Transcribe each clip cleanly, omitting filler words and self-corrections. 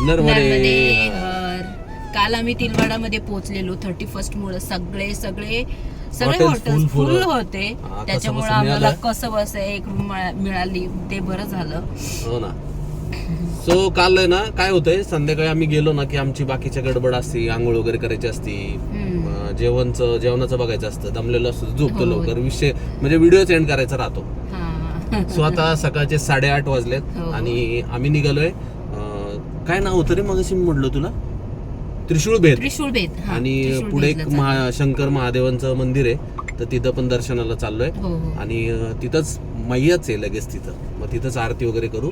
नर्मदे हर. काल आम्ही तिलवाडामध्ये पोहोचलेलो 31 मुळे सगळे सगळे Hotels हॉटेल full फुल होतं. होते. कसं त्याच्यामुळे बसं आम्हाला मिळालं? कसं बस एक रूम मिळाली ते बरं झालं. हो ना. सो काल आहे ना काय होतंय, संध्याकाळी आम्ही गेलो ना की आमची बाकीच्या गडबड असते, आंघोळ वगैरे करायची असते, जेवणाचं बघायचं असतं, दमलेलो असतो, झोपतो हो. लवकर, विषय म्हणजे व्हिडिओ एंड करायचा राहतो. हा. सो आता सकाळचे 8:30 वाजलेत हो. आणि आम्ही निघालोय. काय नाव होतं रे मगाशी मी म्हटलं तुला, त्रिशूळ भेद. त्रिशूळ भेद. हा, आणि त्रिशूळ पुढे एक भेदला चाललो. शंकर महादेवांचं मंदिर आहे, तर तिथं पण दर्शनाला चाललोय. हो, हो. आणि तिथंच मैयाच आहे लगेच तिथं, मग तिथंच आरती वगैरे करू.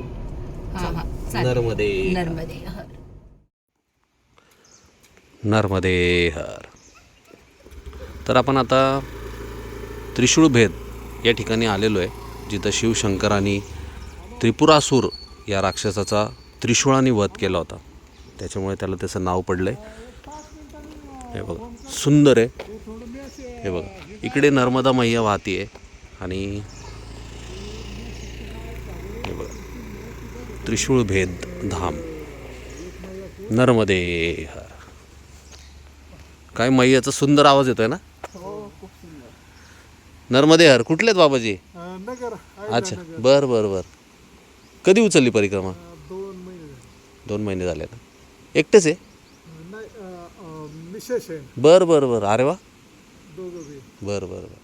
हा, हा, चालेल. नर्मदे नर्मदे हर. नर्मदे हर. तर आपण आता त्रिशूळ भेद या ठिकाणी आलेलो आहे, जिथं शिवशंकर आणि त्रिपुरासूर या राक्षसाचा त्रिशूळाने वध केला होता, त्याच्यामुळे त्याला त्याचं नाव पडलं आहे. हे बघा सुंदर आहे. हे बघा इकडे नर्मदा मैया वाहती आहे आणि हे बघा त्रिशूळ भेद धाम नर्मदे हर. काय मैयाचा सुंदर आवाज येतोय ना. नर्मदे हर. कुठलेत बाबाजी? अच्छा, बर बर बर. कधी उचलली परिक्रमा? 2 महिने झाले ना. एकटेच आहे? बर बर बर. अरे वा. बर बर बर.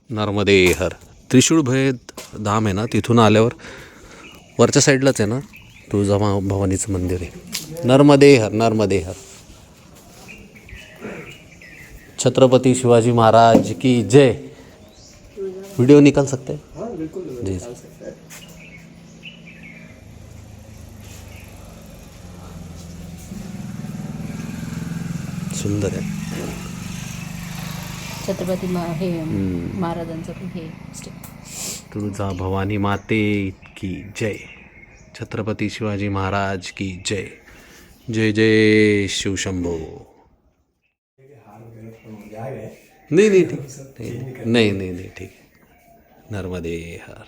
नर्मदे हर. त्रिशूळ भेद धाम आहे ना, तिथून आल्यावर वरच्या साईडलाच आहे ना तुळजाभवानीचं मंदिर आहे. नर्मदे हर. नर्मदे हर. छत्रपति शिवाजी महाराज की जय. वीडियो निकाल सकते हैं? हाँ बिल्कुल जी. निकाल सकते हैं. सुंदर आहे. छत्रपती हे महाराजांचं पण हे तुळजा भवानी माते की जय. छत्रपती शिवाजी महाराज की जय. जय जय शिवशंभो. नहीं नहीं ठीक. नहीं नहीं नहीं ठीक. नर्मदे हर.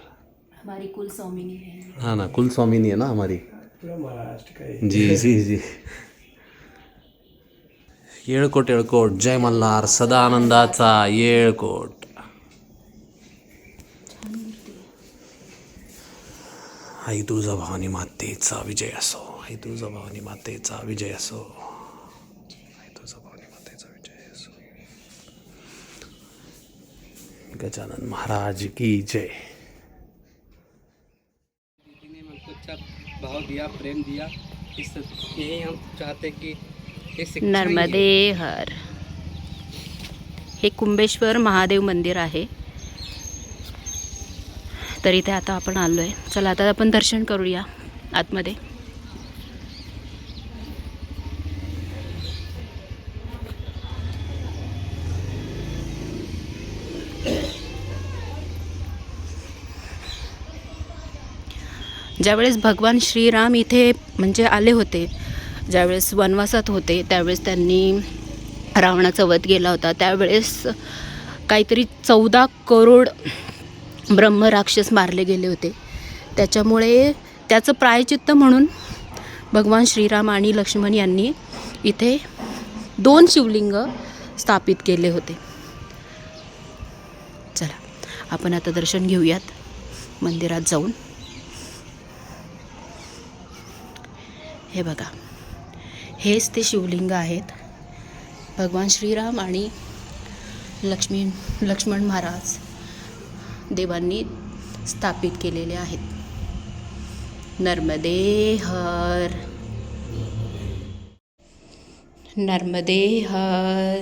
हमारी कुल स्वामिनी है. हाँ ना, कुल स्वामिनी है ना हमारी. जी जी जी. येळकोट येळकोट. जय मल्हार. सदा आनंदाचा येळकोट. आई तुळजाभवानी मातेचा विजय असो. आई तुळजाभवानी मातेचा विजय असो. आई तुळजाभवानी मातेचा विजय असो. गजानन महाराज की जय. अच्छा भाव दिया, प्रेम दिया। इस यही हम चाहते हैं कि ये शिक्षा ही नर्मदे हर. हे कुंभेश्वर महादेव मंदिर आहे. तर इथे आता आपण आलो आहे. चला आता आपण दर्शन करूया आतमध्ये. ज्यावेळेस भगवान श्रीराम इथे म्हणजे आले होते, ज्यावेळेस वनवासात होते, त्यावेळेस त्यांनी रावणाचा वध केला होता. त्यावेळेस काहीतरी 14 करोड ब्रह्मराक्षस मारले गेले होते. त्याच्यामुळे त्याचं प्रायचित्त म्हणून भगवान श्रीराम आणि लक्ष्मण यांनी इथे 2 शिवलिंग स्थापित केले होते. चला आपण आता दर्शन घेऊयात मंदिरात जाऊन. हे बघा, हेच ते शिवलिंग आहेत. भगवान श्रीराम आणि लक्ष्मण महाराज देवांनी स्थापित केलेले आहेत. नर्मदे हर, नर्मदे हर.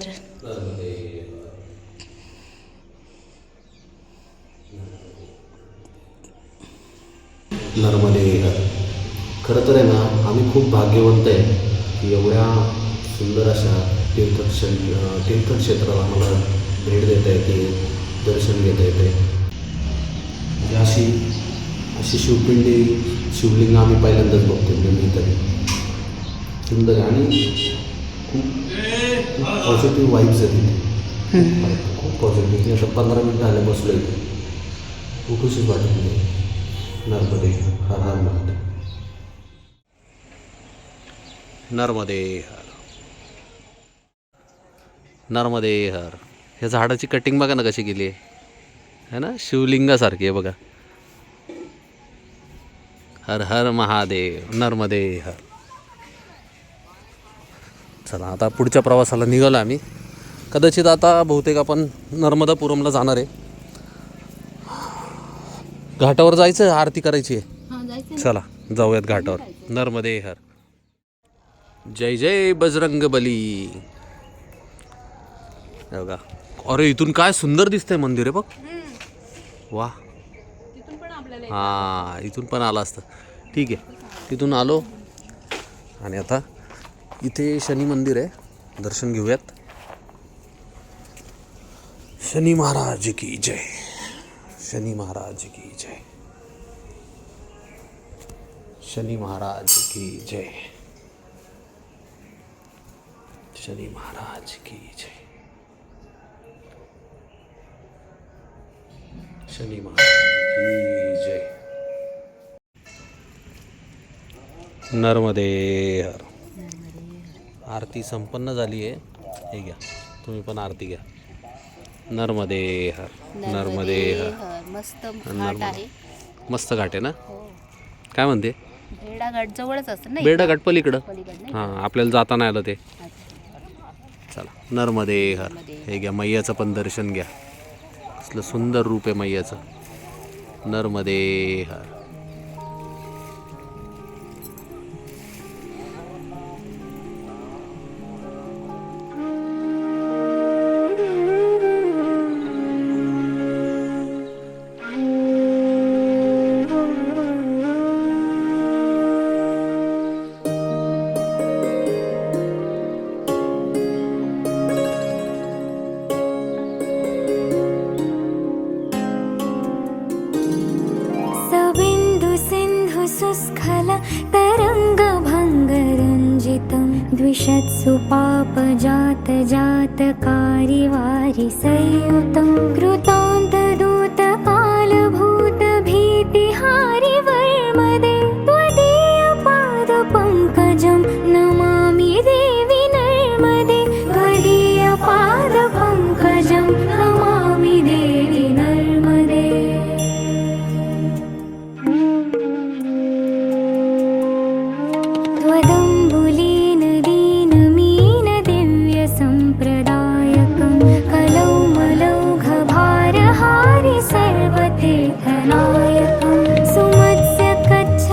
नर्मदे हर. खरं तर आहे ना, आम्ही खूप भाग्यवंत आहे की एवढ्या सुंदर अशा तीर्थक्षेत्राला आम्हाला भेट देता येते, दर्शन घेता येते. म्हणजे अशी शिवलिंग आम्ही पहिल्यांदाच बघतो. मी तरी सुंदर आहे आणि खूप पॉझिटिव्ह वाईब्स आहेत इथे. खूप पॉझिटिव्ह. मी आता 15 मिनिटं झाले बसलो इथे, उठूशीच वाटत नाही. नर्मदे हर हर महादेव. नर्मदे हर, नर्मदे हर. ह्या झाडाची कटिंग बघा ना कशी केली आहे ना, शिवलिंगासारखी आहे बघा. हर हर महादेव, नर्मदे हर. चला आता पुढच्या प्रवासाला निघालो आम्ही. कदाचित आता बहुतेक आपण नर्मदापुरमला जाणार आहे. घाटावर जायचं, आरती करायची आहे. चला जाऊयात घाटावर. नर्मदे हर. जय जय बजरंग बली. बघा, अरे इथून काय सुंदर दिसतंय मंदिर आहे बघ. वा, हां इथून पण आला असतं. ठीक आहे, तिथून आलो आणि आता इथे शनी मंदिर आहे, दर्शन घेऊयात. शनी महाराज की जय, शनी महाराज की जय, शनी महाराज की जय, शनी महाराज की जय, शनी महाराज की जय. नर्मदे हर. आरती संपन्न झाली आहे. हे घ्या, तुम्ही पण आरती घ्या. नर्मदे हर, नर्मदे हर. मस्त घाट आहे. मस्त घाट आहे ना. काय म्हणते, बेडा घाट जवळच असतं ना. बेडा घाट पलीकडं. हां, आपल्याला जाता नाही आलं ते. चला नर्मदे हर. हे घ्या, मैयाचं पण दर्शन घ्या. असलं सुंदर रूप आहे मैयाचं. नर्मदे हर. सुस्खल तरङ्गभङ्गरञ्जितं द्विषत्सु पापजातजातकारि वारि संयुतं कृतान्तदूतकालभूतभीतिहारि वर्मदे त्वदीयपादपङ्कजं नमामि देवि नर्मदे त्वदीयपादपङ्कजं नमामि देवि नर्मदे त्वदम्बुलीन दीनमीन दिव्यसम्प्रदायकं कलौमलौघभारहारि सर्वतीर्थनायकं सुमत्स्य कच्छ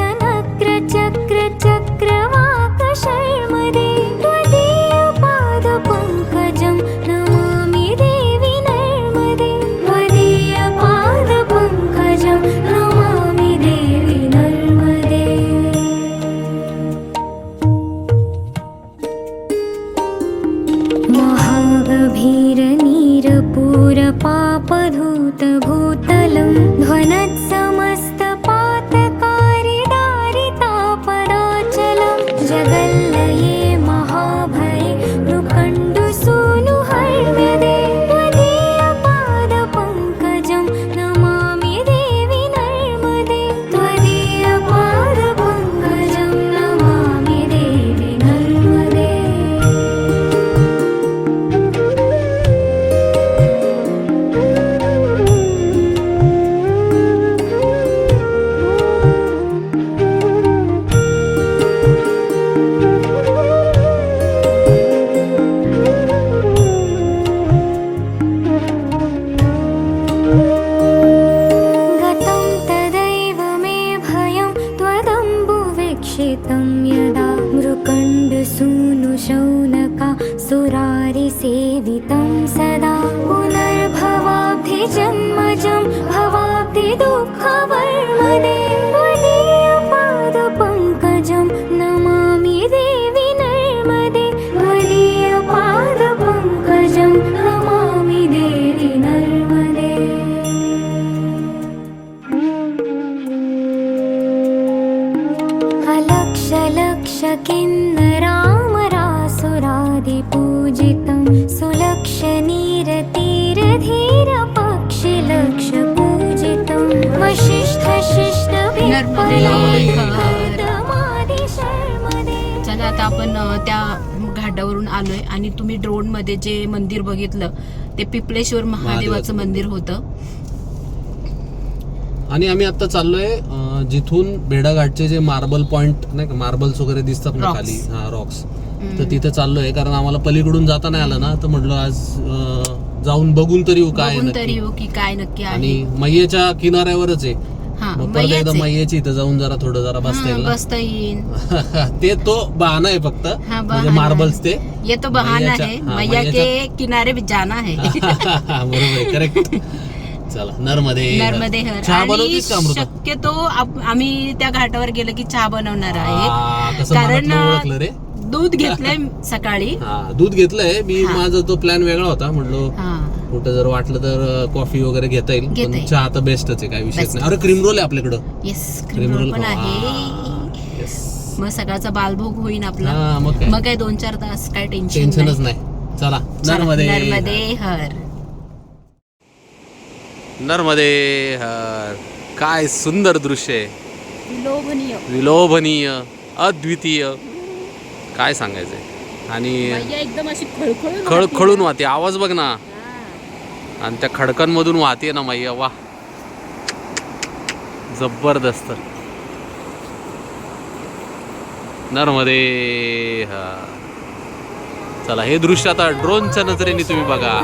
वर्षितं यदा मृकण्डसूनुशौनका सुरारिसेवितं सदा पुनर्भवाब्धिजन्मजं भवाब्धिदुःखवर्मदे त्वदीयपादपङ्कजं नमामि देवि नर्मदे त्वदीयपादपङ्कजं नमामि देवि नर्मदे अलक्ष लक्ष किन्नरामरासुरादिपूजितं सुलक्षणीरतीरधीरपक्षिलक्षपूजितं वसिष्ठशिष्टभिर्पदमादिशर्मदे. चला आता आपण त्या घाटावरून आलोय आणि तुम्ही ड्रोन मध्ये जे मंदिर बघितलं ते पिपलेश्वर महादेवाचं मंदिर होतं. आणि आम्ही आता चाललोय जिथून बेडाघाटचे जे मार्बल पॉइंट नाही का, मार्बल्स वगैरे दिसतात ना Rocks. खाली, हा रॉक्स, तर तिथे चाललोय. कारण आम्हाला पलीकडून जाता नाही आलं ना, तर म्हटलं आज जाऊन बघून तरी येऊ काय बघून तरी नक्की. येऊ की काय नक्की आणि आहे. मैयेच्या किनाऱ्यावरच आहे. हा, मग परत एकदा मैयाचे. मैयेची इथं जाऊन जरा थोडं जरा बसता येईल ना. बसता येईल. ते तो बहाना आहे फक्त, हा, म्हणजे बहाना मार्बल्स ते. ये तो बहाना मैयाच्या- है, हा, मैया के मैयाच्या- किनारे भी जाना है. बरोबर आहे, करेक्ट. चला नर्मदे नर्मदे हर. चहा आणि बनवतीस का अमृता? शक्यतो आम्ही त्या घाटावर गेलो की चहा बनवणार आहे. कसं कारण मनातलं ओळखलं रे. दूध घेतलंय सकाळी. हा, दूध घेतलंय मी. हा. माझा तो प्लॅन वेगळा होता. म्हटलो हा, कुठं जर वाटलं तर कॉफी वगैरे घेता येईल, घेता पण येईल. चहा तर बेस्टच आहे, काय विषयच Best. नाही. अरे क्रीम रोल आहे आपल्याकडं. येस, क्रीम रोल पण आहे. येस. मग सकाळचा बालभोग होईल आपला. हा, मग काय मग काय 2-4 तास काय टेन्शन टेन्शनच नाही. चला नर्मदे नर्मदे हर. नर्मदे हर. काय सुंदर दृश्य आहे, विलोभनीय. विलोभनीय, अद्वितीय, काय सांगायचंय. आणि मैया एकदम अशी खळखळून खळखळून वाहते. आवाज बघ ना, आणि त्या खडकांमधून वाहते ना मैया. वा, जबरदस्त. नर्मदे हर. चला हे दृश्य आता ड्रोनच्या नजरेने तुम्ही बघा.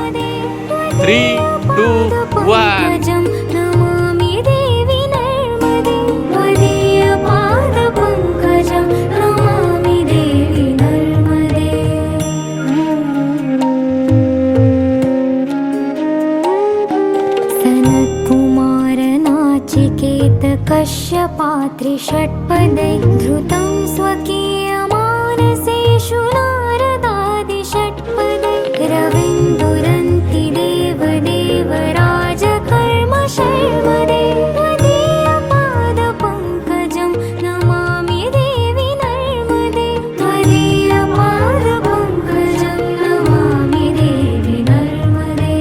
3, 2, 1. नमामि देवि नर्मदे त्वदीयपादपङ्कजं नमामि देवि नर्मदे. सनत्कुमार नाचिकेत कश्यपात्रि षट्पदै धृतं स्वकीयमानसेषु नारदादि षट्पदै रविन्दुरन्ति देवदेवराजकर्म शर्मदे त्वदीयपादपङ्कजं नमामि देवि नर्मदे त्वदीयपादपङ्कजं नमामि देवि नर्मदे.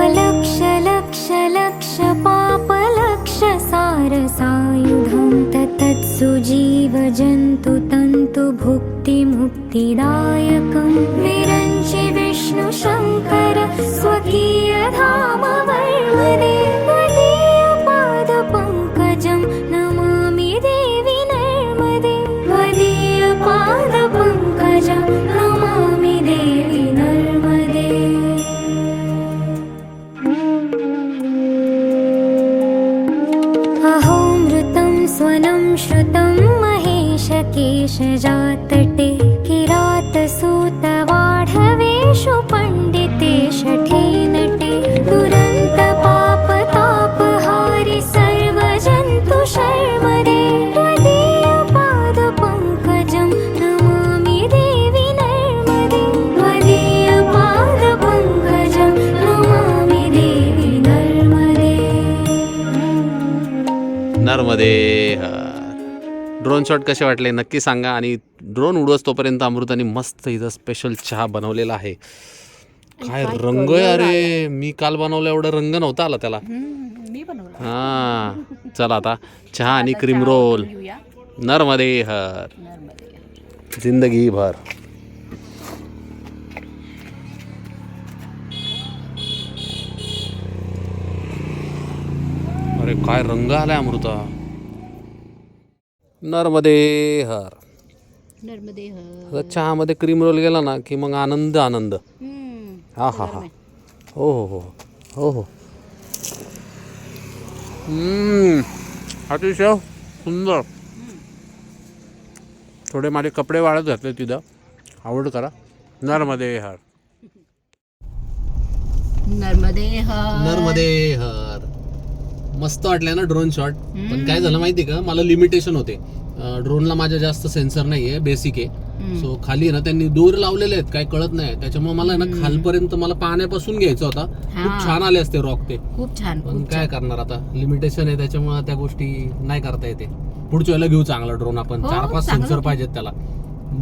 अलक्ष लक्ष लक्ष पापलक्ष सारसायुधं तत्सुजीवजन्तु तन्तु भुक्तिमुक्तिदायकं विरञ्चि विष्णुशङ्कर स्वकीयधाम वर्मदे त्वदीयपादपङ्कजं नमामि देवि नर्मदे त्वदीयपादपङ्कजं नमामि देवि नर्मदे. अहोमृतं स्वनं श्रुतं महेशकेशजातटे किरातसूतवाढवेषु पण्डिते शठे नटे दुरन्तपापतापहारि सर्वजन्तु शर्मदे त्वदीयपादपङ्कजं नमामि देवि नर्मदे त्वदीयपादपङ्कजं नमामि देवि नर्मदे. नर्मदे हर. ड्रोन शॉट कसे वाटले नक्की सांगा. आणि ड्रोन उडवस तोपर्यंत अमृताने मस्त इथं स्पेशल चहा बनवलेला आहे. काय रंग आहे अरे. मी काल बनवला एवढा रंग नव्हता आला त्याला. मी बनवलं. हा, चला आता चहा आणि क्रीम रोल. नर्मदे हर. जिंदगी भर. अरे काय रंग आलाय अमृता. नर्मदे हर. नर्मदे आता चहामध्ये क्रीम रोल गेला ना की मग आनंद आनंद. हा हा हा. हो हो हो हो हो. अतिशय सुंदर. थोडे माझे कपडे वाळत घातले तिथं. आवड करा. नर्मदे हर. नर्मदे हर. नर्मदे हर. मस्त वाटलंय ना ड्रोन शॉट. पण काय झालं माहिती का, मला लिमिटेशन होते. ड्रोनला माझ्या जास्त सेन्सर नाही आहे, बेसिक आहे. सो खाली ना त्यांनी दोर लावलेले आहेत, काय कळत नाही. त्याच्यामुळे मला ना खालपर्यंत मला पाण्यापासून घ्यायचा होता. खूप छान आले असते रॉक ते. खूप छान. पण काय करणार आता, लिमिटेशन आहे त्याच्यामुळे त्या गोष्टी नाही करता येते. पुढच्या वेळेला घेऊ चांगला ड्रोन आपण. 4-5 सेन्सर पाहिजेत त्याला.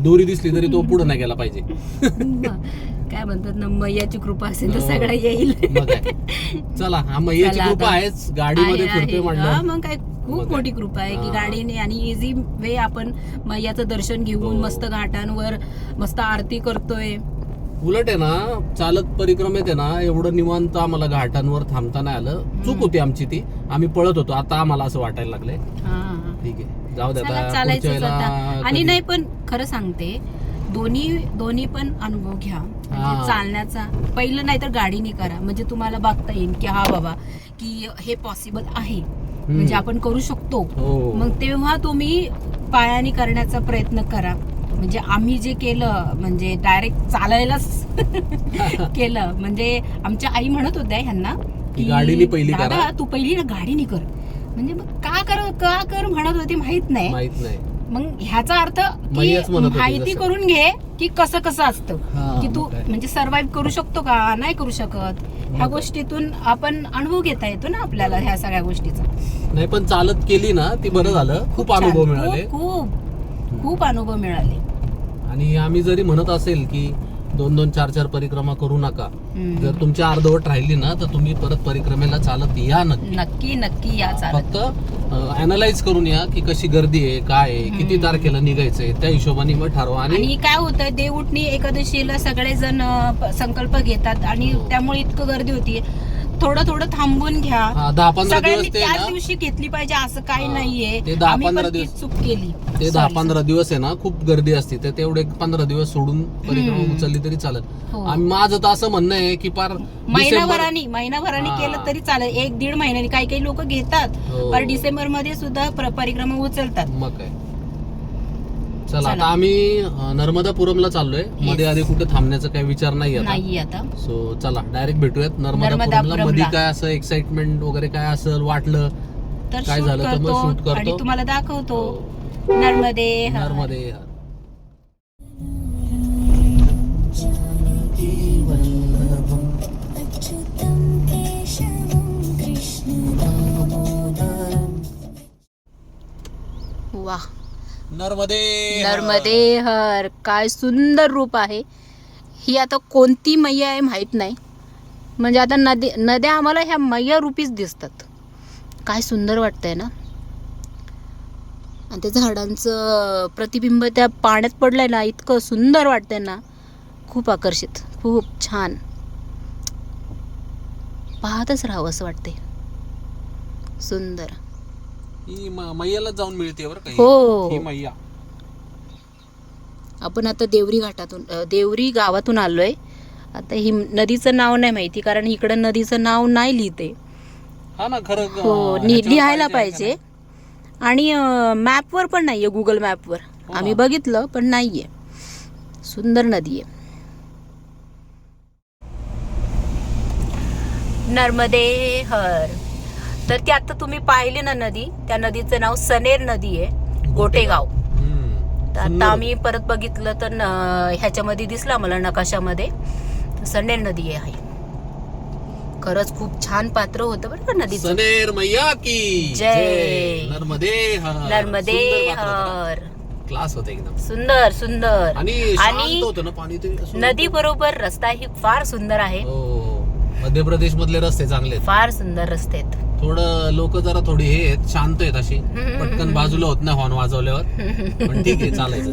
दोरी दिसली तरी तो पुढे नाही गेला पाहिजे. काय म्हणतात ना, मैयाची कृपा असेल तर सगळं येईल. चला, हा मैयाची कृपा आहेच. गाडीमध्ये फिरतोय म्हणलं मग काय खूप मोठी कृपा आहे की गाडीने आणि इझी वे आपण मैयाचं दर्शन घेऊन मस्त घाटांवर मस्त आरती करतोय. उलट आहे ना, चालत परिक्रमेत आहे ना, एवढं निवांत आम्हाला घाटांवर थांबता नाही आलं. चूक होती आमची ती. आम्ही पळत होतो. आता आम्हाला असं वाटायला लागलंय ठीक आहे, जाऊ दे आता. चालायचं आणि नाही, पण खरं सांगते, दोन्ही पण अनुभव घ्या. म्हणजे चालण्याचा पहिलं नाही तर गाडीने करा, म्हणजे तुम्हाला बघता येईल की हा बाबा की हे पॉसिबल आहे, म्हणजे आपण करू शकतो. मग तेव्हा तुम्ही पायाने करण्याचा प्रयत्न करा. म्हणजे आम्ही जे केलं म्हणजे डायरेक्ट चालायलाच केलं. म्हणजे आमच्या आई म्हणत होत्या ह्यांना की गाडीने पहिली करा, दादा तू पहिली ना गाडीने कर. म्हणजे मग का कर म्हणत होते माहित नाही. मग ह्याचा अर्थ माहिती करून घे की कसं असतं, की तू म्हणजे सर्व्हाइव्ह करू शकतो का नाही करू शकत. ह्या गोष्टीतून आपण अनुभव घेता येतो ना आपल्याला ह्या सगळ्या गोष्टीचा. नाही पण चालत केली ना ती बरं झालं. खूप अनुभव मिळाले. खूप अनुभव मिळाले. आणि आम्ही जरी म्हणत असेल की 2-2, 4-4 परिक्रमा करू नका, जर तुमची अर्धवट राहिली ना तर तुम्ही परत परिक्रमेला चालत या. नक्की या चालत. फक्त अनालाइज करून या की कशी गर्दी आहे, काय आहे, किती तारखेला निघायचंय, त्या हिशोबाने मग ठरवा. आणि काय होतं, देवउठणी एकादशीला सगळेजण संकल्प घेतात आणि त्यामुळे इतकं गर्दी होती. थोडं थांबून घ्या. 10-15 दिवस त्याच दिवशी घेतली पाहिजे असं काही नाहीये. ते 10-15 दिवस चूक केली. ते 10-15 दिवस आहे ना खूप गर्दी असते. तर तेवढे 15 दिवस सोडून परिक्रमा उचलली तरी चालेल. आणि माझं तर असं म्हणणं आहे की पार महिनाभराने केलं तरी चालेल. 1-1.5 महिन्याने काही लोक घेतात. पर डिसेंबर मध्ये सुद्धा परिक्रमा उचलतात. मग काय. चला आता आम्ही नर्मदापुरमला चाललोय. मध्ये आधी कुठे थांबण्याचा काही विचार नाही आता. सो चला डायरेक्ट भेटूयात नर्मदापुरमला. मध्ये काय असं एक्साइटमेंट वगैरे काय असं वाटलं तर काय झालं तर मग शूट करतो आणि तुम्हाला दाखवतो. नर्मदे हर. वाह, नर्मदे हर. काय सुंदर रूप आहे. ही आता कोणती मैया आहे माहित नाही. म्हणजे आता नद्या आम्हाला ह्या मैया रूपीच दिसतात. काय सुंदर वाटतंय ना. आणि त्या झाडांचं प्रतिबिंब त्या पाण्यात पडलंय ना, इतकं सुंदर वाटतंय ना. खूप आकर्षित, खूप छान. पाहतच राहावं असं वाटतंय. सुंदर. ही मैयाला जाऊन मिळते बरं का. हो. ही मैया. आपण आता देवरी गावातून आलोय. आता ही नदीचं नाव नाही माहिती, कारण इकडं नदीचं नाव नाही लिहिते. हा ना, खरं. हो, लिहायला पाहिजे. आणि मॅपवर पण नाहीये, गुगल मॅपवर. आम्ही बघितलं पण नाहीये. सुंदर नदी आहे. नर्मदे हर. तर ती आता तुम्ही पाहिले ना नदी, त्या नदीचं नाव सनेर नदी आहे, गोटेगाव. तर आता आम्ही परत बघितलं तर ह्याच्यामध्ये दिसला मला नकाशामध्ये सनेर नदी आहे. खरंच खूप छान पात्र होतं बरं का नदीचं. सनेर मैया की जय. नर्मदे हर. क्लास होते एकदम सुंदर. आणि होतं ना पाणी ते. नदी बरोबर रस्ता ही फार सुंदर आहे. मध्य प्रदेश मधले रस्ते चांगले, फार सुंदर रस्ते आहेत. थोडं लोक जरा थोडी हे आहेत, शांत आहेत अशी, पटकन बाजूला होत नाही हॉर्न वाजवल्यावर. पण ठीक आहे, चालायचं.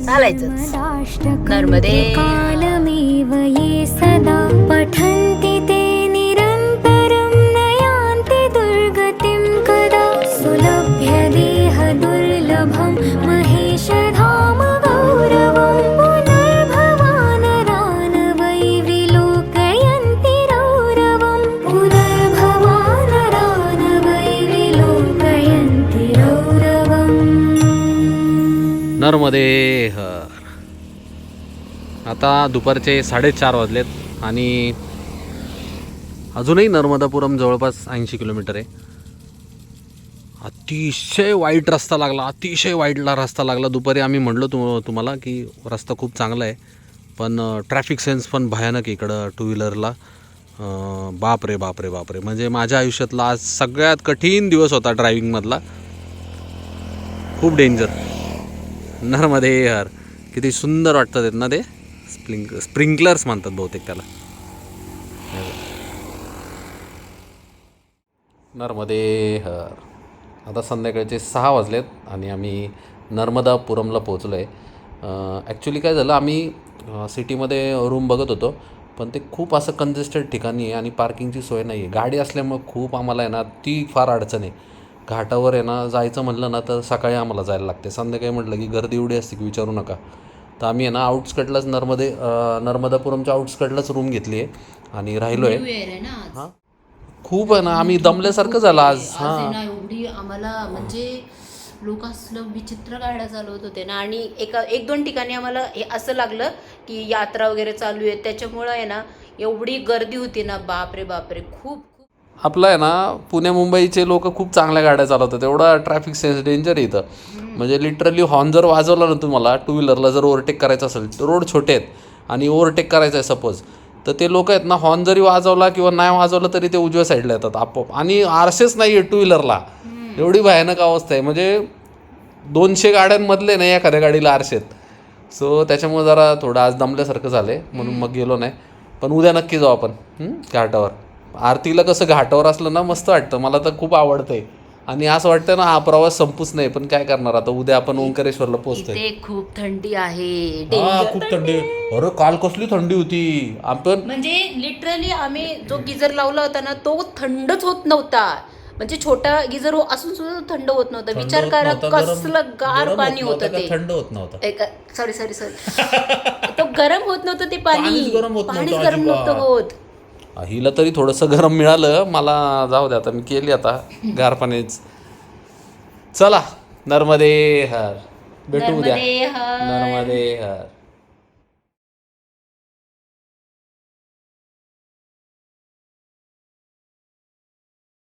नर्मदे कालमेव ये सदा पठन्ति ते निरन्तरं नयान्ति दुर्गतिं कदा. नर्मदे हर. आता दुपारचे 4:30 वाजलेत आणि अजूनही नर्मदापुरम जवळपास 80 किलोमीटर आहे. अतिशय वाईट रस्ता लागला, अतिशय वाईटला रस्ता लागला. दुपारी आम्ही म्हणलो तुम्हाला की रस्ता खूप चांगला आहे, पण ट्रॅफिक सेन्स पण भयानक आहे इकडं टू व्हीलरला. बापरे बापरे बापरे, म्हणजे माझ्या आयुष्यातला आज सगळ्यात कठीण दिवस होता ड्रायव्हिंगमधला. खूप डेंजर. नर्मदे हर. किती सुंदर वाटतात आहेत ना ते. स्प्रिंकलर्स म्हणतात बहुतेक त्याला. नर्मदे हर. आता संध्याकाळचे 6 वाजलेत आणि आम्ही नर्मदापुरमला पोचलो आहे. ॲक्च्युली काय झालं, आम्ही सिटीमध्ये रूम बघत होतो, पण ते खूप असं कंजेस्टेड ठिकाणी आहे आणि पार्किंगची सोय नाही आहे. गाडी असल्यामुळं खूप आम्हाला आहे ना ती फार अडचण आहे. घाटावर आहे ना जायचं म्हटलं ना तर सकाळी आम्हाला जायला लागते. संध्याकाळी म्हटलं की गर्दी एवढी असते की विचारू नका. तर आम्ही आहे ना आउटस्कटलाच नर्मदापुरमच्या आउटस्कटलाच रूम घेतली आहे आणि राहिलो आहे. हां, खूप आहे ना, आम्ही दमल्यासारखं झालं आज. हां, एवढी आम्हाला म्हणजे लोक असलं विचित्र गाड्या चालवत होते ना, आणि एक दोन ठिकाणी आम्हाला हे असं लागलं की यात्रा वगैरे चालू आहे, त्याच्यामुळं आहे ना एवढी गर्दी होती ना, बापरे बापरे, खूप. आपलं आहे ना पुणे मुंबईचे लोक खूप चांगल्या गाड्या चालवतात. एवढा ट्रॅफिक सेन्स डेंजर इथं. म्हणजे लिटरली हॉर्न जर वाजवला ना तुम्हाला टू व्हीलरला जर ओव्हरटेक करायचं असेल, रोड छोटे आहेत आणि ओव्हरटेक करायचं आहे सपोज, तर ते लोक आहेत ना हॉर्न जरी वाजवला किंवा नाही वाजवलं तरी ते उजव्या साईडला येतात आपोआप. आणि आरसेच नाही आहे टू व्हीलरला. एवढी भयानक अवस्था आहे. म्हणजे 200 गाड्यांमधले नाही एखाद्या गाडीला आरसे आहेत. सो त्याच्यामुळे जरा थोडं आज दमल्यासारखं झालं आहे, म्हणून मग गेलो नाही. पण उद्या नक्की जाऊ आपण घाटावर. आरतीला कसं घाटावर असलं ना मस्त वाटतं, मला तर खूप आवडतंय. आणि असं वाटतं ना हा प्रवास संपूच नाही, पण काय करणार आता. उद्या आपण ओंकारेश्वरला पोहोचतोय. इथे खूप थंडी आहे. खूप थंडी. अरे काल कसली थंडी होती. आपण म्हणजे लिटरली आम्ही जो गिझर लावला होता ना तो थंडच होत नव्हता. म्हणजे छोटा गिझर असून सुद्धा थंड होत नव्हता. विचार करा कसलं गार पाणी होतं ते. थंड होत नव्हतं. सॉरी तो गरम होत नव्हतं ते पाणी. पाणीच गरम नव्हतं होत. हिला तरी थोडंसं गरम मिळालं, मला जाऊ द्या आता, मी केली आता गार पाणीच. चला नर्मदे हर. भेटू उद्या. नर्मदे हर. नर्मदे हर.